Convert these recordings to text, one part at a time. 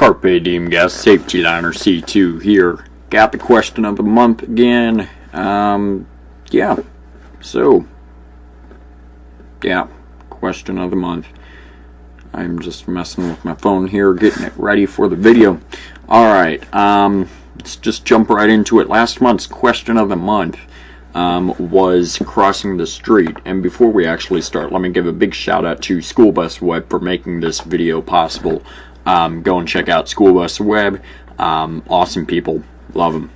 Carpe Diem Gas Safety Liner C2 here. Got the question of the month again. Yeah. Question of the month. I'm just messing with my phone here, getting it ready for the video. Alright, let's just jump right into it. Last month's question of the month was crossing the street. And before we actually start, let me give a big shout out to School Bus Web for making this video possible. Go and check out School Bus Web. Awesome people. Love them.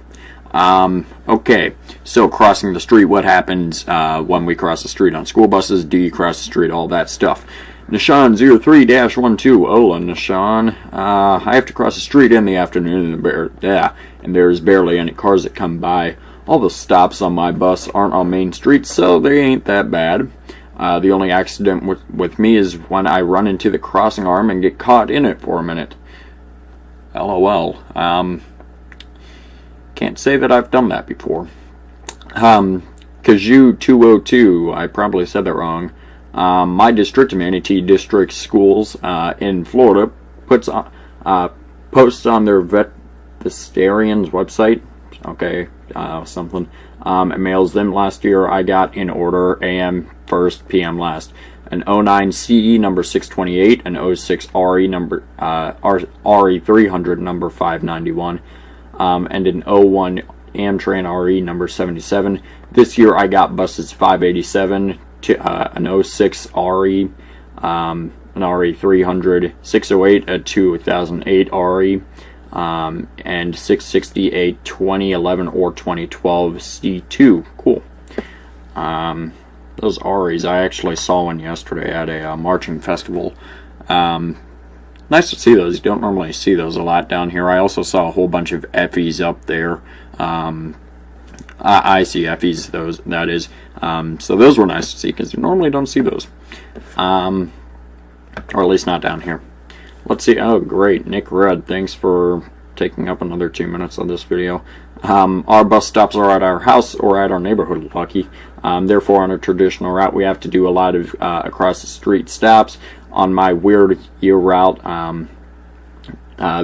Okay, so crossing the street. What happens when we cross the street on school buses? Do you cross the street? All that stuff. Nishan03-12. Hola, Nishan. I have to cross the street in the afternoon, and there's barely any cars that come by. All the stops on my bus aren't on main streets, so they ain't that bad. The only accident with me is when I run into the crossing arm and get caught in it for a minute. LOL. Can't say that I've done that before. Kaju202, I probably said that wrong. My district, Manatee District Schools in Florida, posts on their veterinarian's website. Okay, something. It mails them. Last year I got in order AM first, PM last. An 09 CE number 628, an 06 RE number RE 300 number 591, and an 01 Amtran RE number 77. This year I got buses 587 to an 06 RE, an RE 300, 608, a 2008 RE. And 668 2011 or 2012 C2. Cool. Those REs, I actually saw one yesterday at a marching festival. Nice to see those. You don't normally see those a lot down here. I also saw a whole bunch of Effies up there. I see Effies, that is. So those were nice to see because you normally don't see those. Or at least not down here. Let's see. Oh, great. Nick Red, thanks for taking up another 2 minutes of this video. Our bus stops are at our house or at our neighborhood, lucky. Therefore, on a traditional route, we have to do a lot of across the street stops. On my weird year route, on my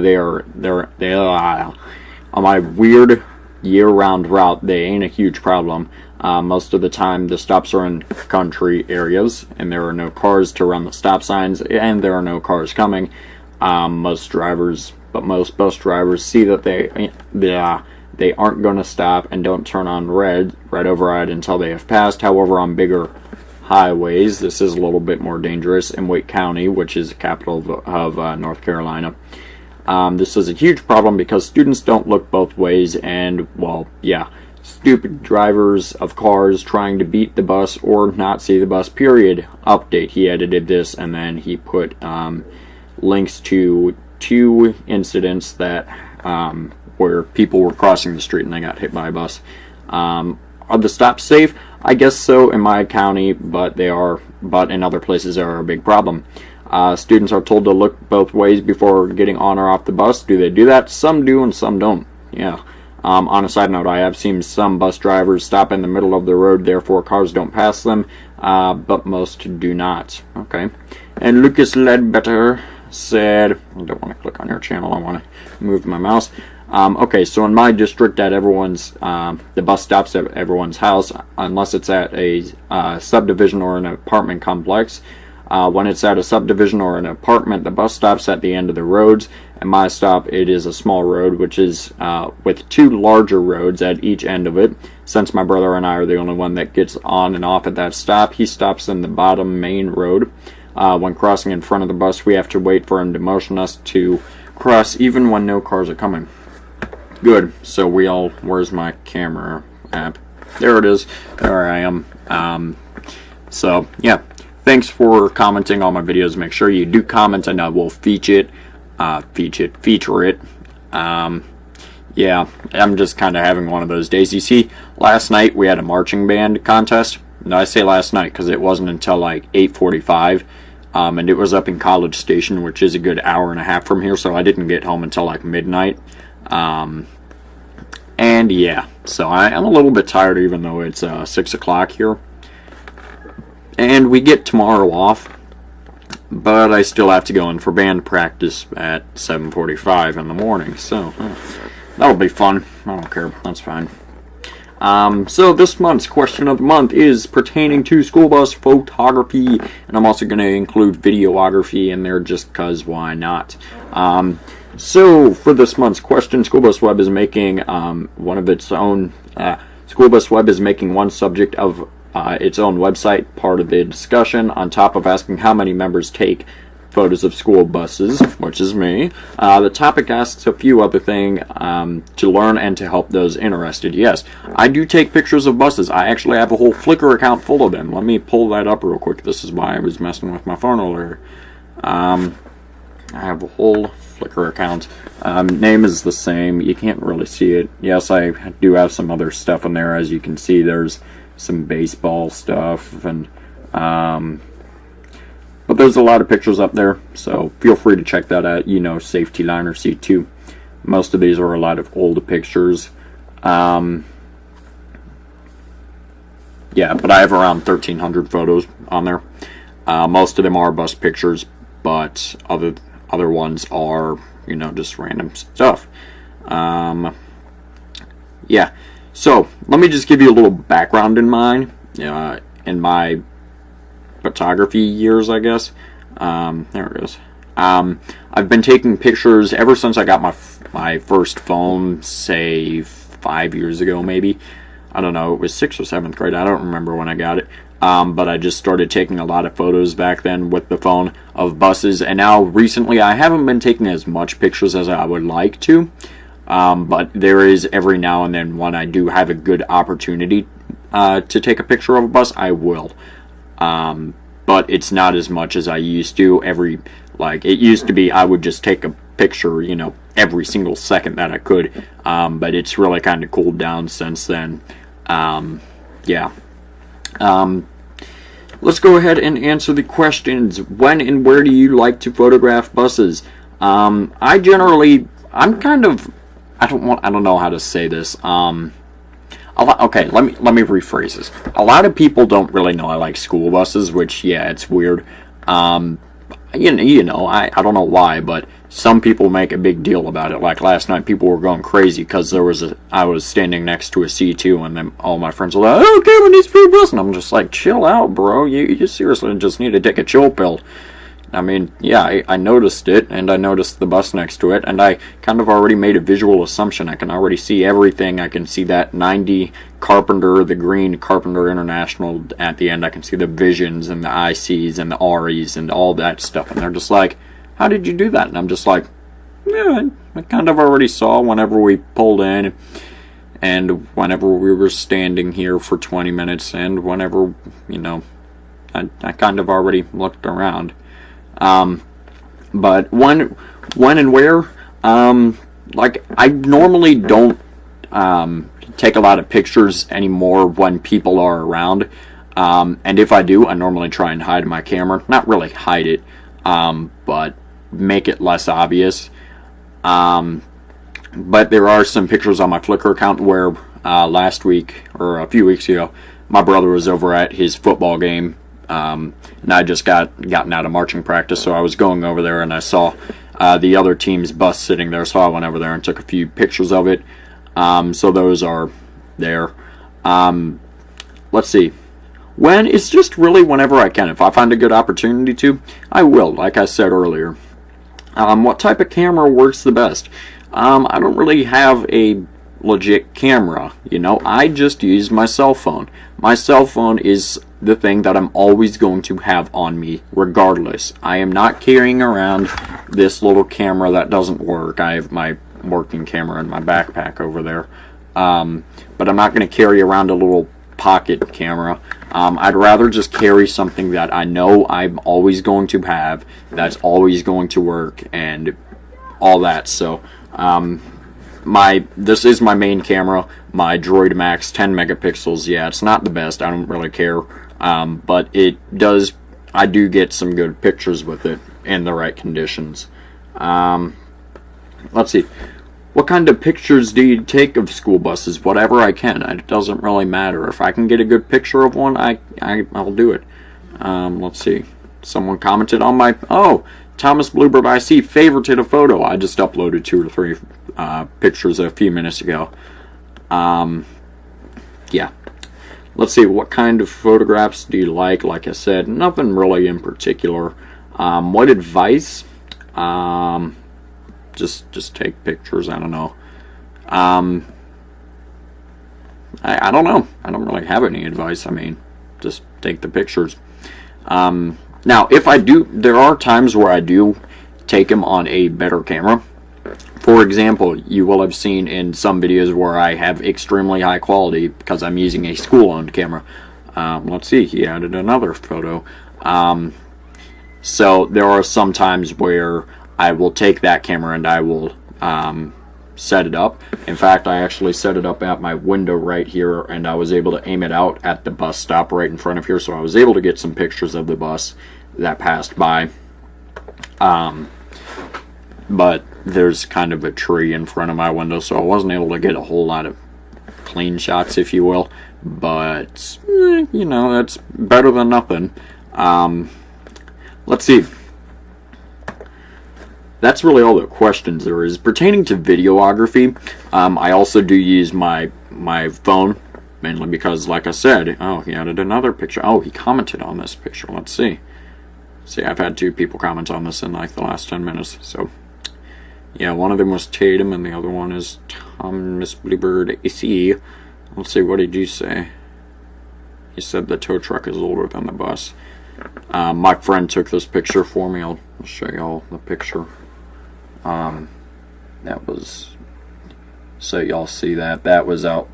weird year-round route, they ain't a huge problem. Most of the time the stops are in country areas and there are no cars to run the stop signs and there are no cars coming. Most bus drivers see that they aren't going to stop and don't turn on red override until they have passed. However, on bigger highways, this is a little bit more dangerous. In Wake County, which is the capital of North Carolina, this is a huge problem because students don't look both ways and, well, yeah, stupid drivers of cars trying to beat the bus or not see the bus, period. Update. He edited this and then he put links to 2 incidents that where people were crossing the street and they got hit by a bus. Are the stops safe? I guess so in my county, but in other places they are a big problem. Students are told to look both ways before getting on or off the bus. Do they do that? Some do and some don't. Yeah. On a side note, I have seen some bus drivers stop in the middle of the road, therefore cars don't pass them, but most do not. Okay. And Lucas Ledbetter said, I don't want to click on your channel, I want to move my mouse. Okay, so in my district, at everyone's, the bus stops at everyone's house, unless it's at a subdivision or an apartment complex. When it's at a subdivision or an apartment, the bus stops at the end of the roads. At my stop, it is a small road, which is with 2 larger roads at each end of it. Since my brother and I are the only one that gets on and off at that stop, he stops in the bottom main road. When crossing in front of the bus, we have to wait for him to motion us to cross, even when no cars are coming. Good. So where's my camera app? There it is. There I am. So, yeah. Thanks for commenting on my videos. Make sure you do comment and I will feature it. Yeah, I'm just kind of having one of those days. You see, last night we had a marching band contest. No, I say last night because it wasn't until like 8:45. And it was up in College Station, which is a good hour and a half from here, so I didn't get home until like midnight. And yeah, so I'm a little bit tired even though it's 6 o'clock here. And we get tomorrow off. but I still have to go in for band practice at 7:45 in the morning, so that'll be fun. I don't care, that's fine. So this month's question of the month is pertaining to school bus photography, and I'm also going to include videography in there just because why not. So for this month's question, School Bus Web is making one of its own. School Bus Web is making one subject of its own website part of the discussion, on top of asking how many members take photos of school buses, which is me. The topic asks a few other things to learn and to help those interested. Yes, I do take pictures of buses. I actually have a whole Flickr account full of them. Let me pull that up real quick. This is why I was messing with my phone earlier. I have a whole Flickr account. Name is the same. You can't really see it. Yes, I do have some other stuff in there. As you can see, there's some baseball stuff, and but there's a lot of pictures up there, so feel free to check that out. You know, Safety Liner C2. Most of these are a lot of old pictures. Yeah, but I have around 1,300 photos on there. Most of them are bus pictures, but other ones are, you know, just random stuff. Yeah, so let me just give you a little background in mine, in my photography years, I guess. There it is. I've been taking pictures ever since I got my first phone, say 5 years ago, maybe. I don't know, it was 6th or 7th grade. I don't remember when I got it. But I just started taking a lot of photos back then with the phone of buses, and now recently I haven't been taking as much pictures as I would like to, but there is every now and then when I do have a good opportunity to take a picture of a bus, I will. But it's not as much as I used to. It used to be I would just take a picture, you know, every single second that I could, but it's really kind of cooled down since then. Yeah. Let's go ahead and answer the questions. When and where do you like to photograph buses? I'm kind of, I don't know how to say this. Okay, let me rephrase this. A lot of people don't really know I like school buses, which, yeah, it's weird. You know, I don't know why, but some people make a big deal about it. Like last night, people were going crazy because I was standing next to a C2, and then all my friends were like, "Oh, Kevin, he's free bus," and I'm just like, "Chill out, bro. You seriously just need to take a chill pill." I mean, yeah, I noticed it, and I noticed the bus next to it, and I kind of already made a visual assumption. I can already see everything. I can see that 90 Carpenter, the green Carpenter International at the end. I can see the Visions and the ICs and the REs and all that stuff, and they're just like, "How did you do that?" And I'm just like, "Yeah, I kind of already saw whenever we pulled in, and whenever we were standing here for 20 minutes, and whenever, you know, I kind of already looked around." But when and where, like, I normally don't take a lot of pictures anymore when people are around, and if I do, I normally try and hide my camera. Not really hide it, but make it less obvious. But there are some pictures on my Flickr account where last week, or a few weeks ago, my brother was over at his football game, and I just gotten out of marching practice, so I was going over there, and I saw the other team's bus sitting there, so I went over there and took a few pictures of it. So those are there. Let's see. When? It's just really whenever I can. If I find a good opportunity to, I will, like I said earlier. What type of camera works the best? I don't really have a legit camera, you know. I just use my cell phone. My cell phone is the thing that I'm always going to have on me regardless. I am not carrying around this little camera that doesn't work. I have my working camera in my backpack over there, but I'm not going to carry around a little pocket camera. I'd rather just carry something that I know I'm always going to have, that's always going to work, and all that. So this is my main camera, my Droid Max 10 megapixels. Yeah, it's not the best, I don't really care, but I do get some good pictures with it in the right conditions. Let's see. What kind of pictures do you take of school buses? Whatever I can. It doesn't really matter. If I can get a good picture of one, I'll do it. Let's see. someone commented on my, oh, Thomas Bluebird IC favorited a photo. I just uploaded 2 or 3 pictures a few minutes ago. Yeah. Let's see, what kind of photographs do you like? Like I said, nothing really in particular. What advice? Just take pictures. I don't know. I don't know. I don't really have any advice. I mean, just take the pictures. Now, if I do, there are times where I do take them on a better camera. For example, you will have seen in some videos where I have extremely high quality because I'm using a school-owned camera. Let's see, he added another photo. So there are some times where I will take that camera and I will set it up. In fact, I actually set it up at my window right here, and I was able to aim it out at the bus stop right in front of here, so I was able to get some pictures of the bus that passed by. But there's kind of a tree in front of my window, so I wasn't able to get a whole lot of clean shots, if you will. But, you know, that's better than nothing. Let's see. That's really all the questions there is. Pertaining to videography, I also do use my phone, mainly because, like I said, oh, he added another picture. Oh, he commented on this picture. Let's see. See, I've had 2 people comment on this in like the last 10 minutes, so... Yeah, one of them was Tatum, and the other one is Thomas Bluebird AC. Let's see, what did you say? He said the tow truck is older than the bus. My friend took this picture for me. I'll show you all the picture. That was, so y'all see that. That was out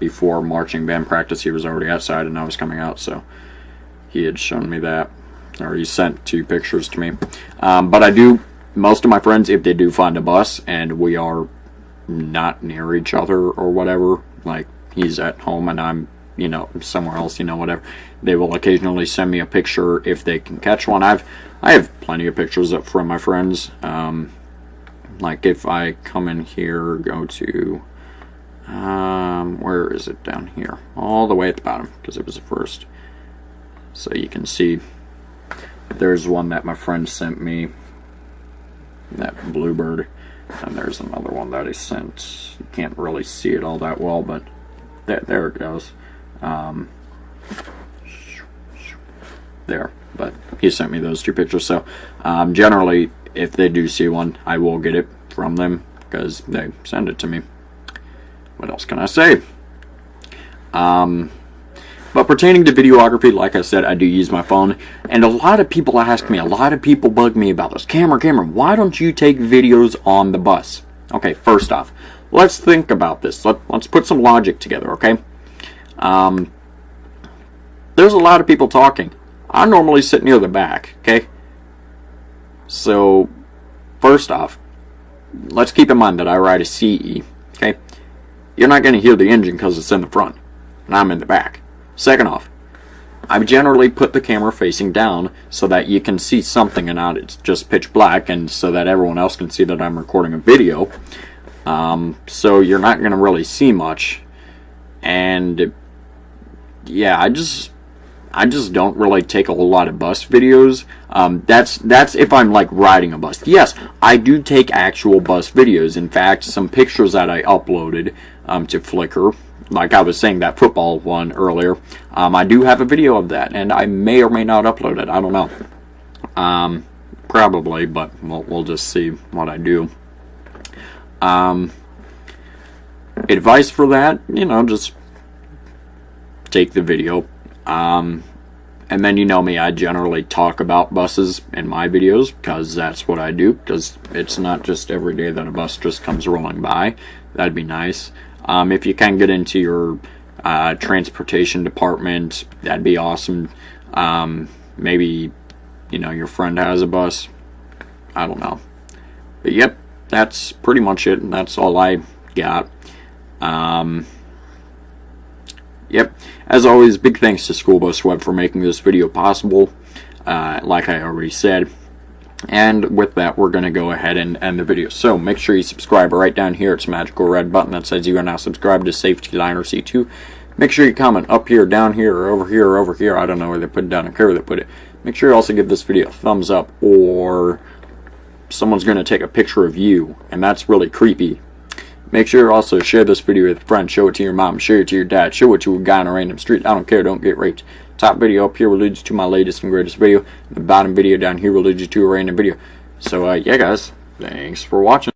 before marching band practice. He was already outside, and I was coming out, so he had shown me that. Or he sent 2 pictures to me. But I do... Most of my friends, if they do find a bus and we are not near each other or whatever, like he's at home and I'm, you know, somewhere else, you know, whatever, they will occasionally send me a picture if they can catch one. I have plenty of pictures up from my friends. Like if I come in here, go to, where is it down here? All the way at the bottom, because it was the first. So you can see there's one that my friend sent me. That Bluebird, and there's another one that he sent. You can't really see it all that well, but there it goes. There, but he sent me those 2 pictures. So generally, if they do see one, I will get it from them because they send it to me. What else can I say? But pertaining to videography, like I said, I do use my phone. And a lot of people ask me, a lot of people bug me about this. Cameron, why don't you take videos on the bus? Okay, first off, let's think about this. Let's put some logic together, okay? There's a lot of people talking. I normally sit near the back, okay? So, first off, let's keep in mind that I ride a CE, okay? You're not going to hear the engine because it's in the front, and I'm in the back. Second off, I generally put the camera facing down so that you can see something and not it's just pitch black, and so that everyone else can see that I'm recording a video. So you're not going to really see much. And yeah, I just don't really take a whole lot of bus videos. That's if I'm like riding a bus. Yes, I do take actual bus videos. In fact, some pictures that I uploaded to Flickr, like I was saying, that football one earlier, I do have a video of that, and I may or may not upload it. I don't know. Probably, but we'll just see what I do. Advice for that, you know, just take the video. And then you know me, I generally talk about buses in my videos, because that's what I do, because it's not just every day that a bus just comes rolling by. That'd be nice. If you can get into your transportation department, that'd be awesome. Maybe, you know, your friend has a bus. I don't know. But yep, that's pretty much it. That's all I got. Yep, as always, big thanks to School Bus Web for making this video possible, like I already said. And with that, we're going to go ahead and end the video. So make sure you subscribe right down here. It's a magical red button that says you are now subscribed to Safety Liner C2. Make sure you comment up here, down here, or over here, or over here. I don't know where they put it down, or where they put it. Make sure you also give this video a thumbs up, or someone's going to take a picture of you, and that's really creepy. Make sure you also share this video with a friend. Show it to your mom, share it to your dad, show it to a guy on a random street. I don't care, don't get raped. Top video up here will lead you to my latest and greatest video. The bottom video down here will lead you to a random video. So, yeah, guys, thanks for watching.